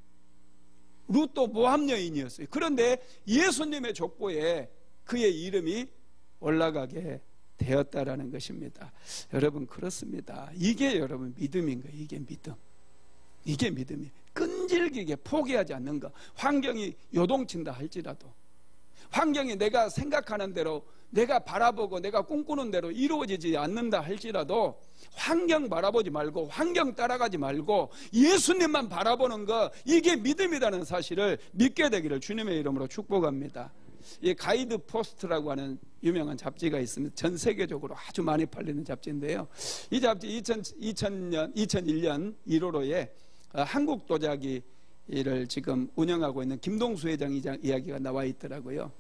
Speaker 1: 룻도 모압 여인이었어요. 그런데 예수님의 족보에 그의 이름이 올라가게 되었다라는 것입니다. 여러분, 그렇습니다. 이게 여러분 믿음인 거예요. 이게 믿음. 이게 믿음이에요. 끈질기게 포기하지 않는 것. 환경이 요동친다 할지라도, 환경이 내가 생각하는 대로, 내가 바라보고 내가 꿈꾸는 대로 이루어지지 않는다 할지라도 환경 바라보지 말고, 환경 따라가지 말고 예수님만 바라보는 것, 이게 믿음이라는 사실을 믿게 되기를 주님의 이름으로 축복합니다. 이 가이드 포스트라고 하는 유명한 잡지가 있습니다. 전 세계적으로 아주 많이 팔리는 잡지인데요, 이 잡지 2001년 1월호에 한국 도자기를 지금 운영하고 있는 김동수 회장 이야기가 나와 있더라고요.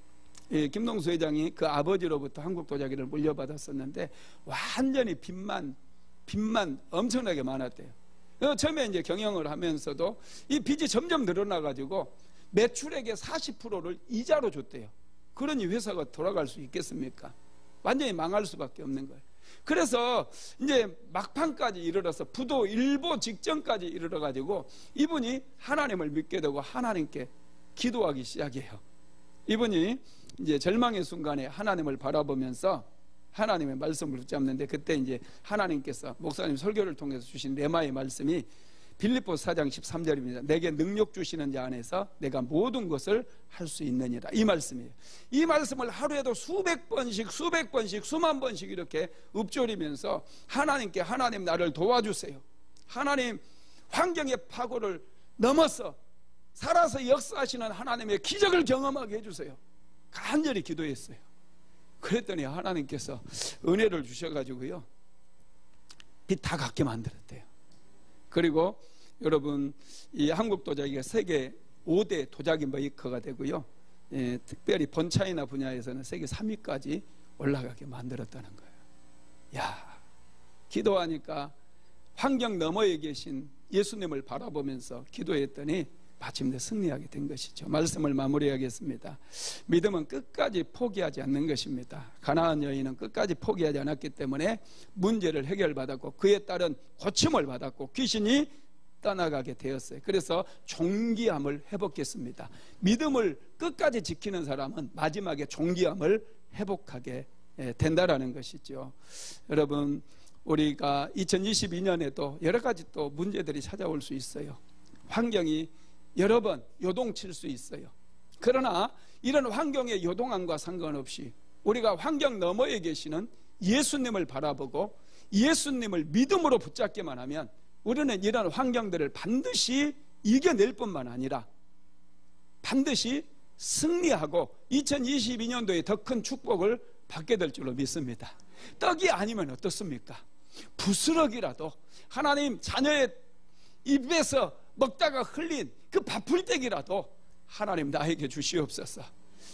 Speaker 1: 김동수 회장이 그 아버지로부터 한국 도자기를 물려받았었는데 완전히 빚만 엄청나게 많았대요. 처음에 이제 경영을 하면서도 이 빚이 점점 늘어나가지고 매출액의 40%를 이자로 줬대요. 그러니 회사가 돌아갈 수 있겠습니까? 완전히 망할 수밖에 없는 거예요. 그래서 이제 막판까지 이르러서 부도 일보 직전까지 이르러가지고 이분이 하나님을 믿게 되고 하나님께 기도하기 시작해요. 이분이 이제 절망의 순간에 하나님을 바라보면서 하나님의 말씀을 붙잡는데, 그때 이제 하나님께서 목사님 설교를 통해서 주신 레마의 말씀이 빌립보서 4장 13절입니다. 내게 능력 주시는 자 안에서 내가 모든 것을 할 수 있느니라. 이 말씀이에요. 이 말씀을 하루에도 수백 번씩 수만 번씩 이렇게 읊조리면서 하나님께, 하나님 나를 도와주세요, 하나님 환경의 파고를 넘어서 살아서 역사하시는 하나님의 기적을 경험하게 해주세요, 간절히 기도했어요. 그랬더니 하나님께서 은혜를 주셔가지고요, 빚 다 갚게 만들었대요. 그리고 여러분, 이 한국 도자기가 세계 5대 도자기 메이커가 되고요, 특별히 본차이나 분야에서는 세계 3위까지 올라가게 만들었다는 거예요. 야, 기도하니까 환경 너머에 계신 예수님을 바라보면서 기도했더니 마침내 승리하게 된 것이죠. 말씀을 마무리하겠습니다. 믿음은 끝까지 포기하지 않는 것입니다. 가나안 여인은 끝까지 포기하지 않았기 때문에 문제를 해결받았고 그에 따른 고침을 받았고 귀신이 떠나가게 되었어요. 그래서 존귀함을 회복했습니다. 믿음을 끝까지 지키는 사람은 마지막에 존귀함을 회복하게 된다라는 것이죠. 여러분, 우리가 2022년에도 여러 가지 또 문제들이 찾아올 수 있어요. 환경이 여러 번 요동칠 수 있어요. 그러나 이런 환경의 요동함과 상관없이 우리가 환경 너머에 계시는 예수님을 바라보고 예수님을 믿음으로 붙잡기만 하면 우리는 이런 환경들을 반드시 이겨낼 뿐만 아니라 반드시 승리하고 2022년도에 더 큰 축복을 받게 될 줄로 믿습니다. 떡이 아니면 어떻습니까? 부스러기라도 하나님 자녀의 입에서 먹다가 흘린 그 밥풀떼기라도 하나님 나에게 주시옵소서.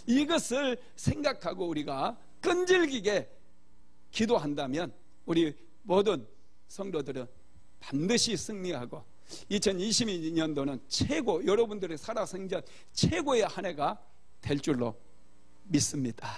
Speaker 1: 이것을 생각하고 우리가 끈질기게 기도한다면 우리 모든 성도들은 반드시 승리하고 2022년도는 최고, 여러분들의 살아생전 최고의 한 해가 될 줄로 믿습니다.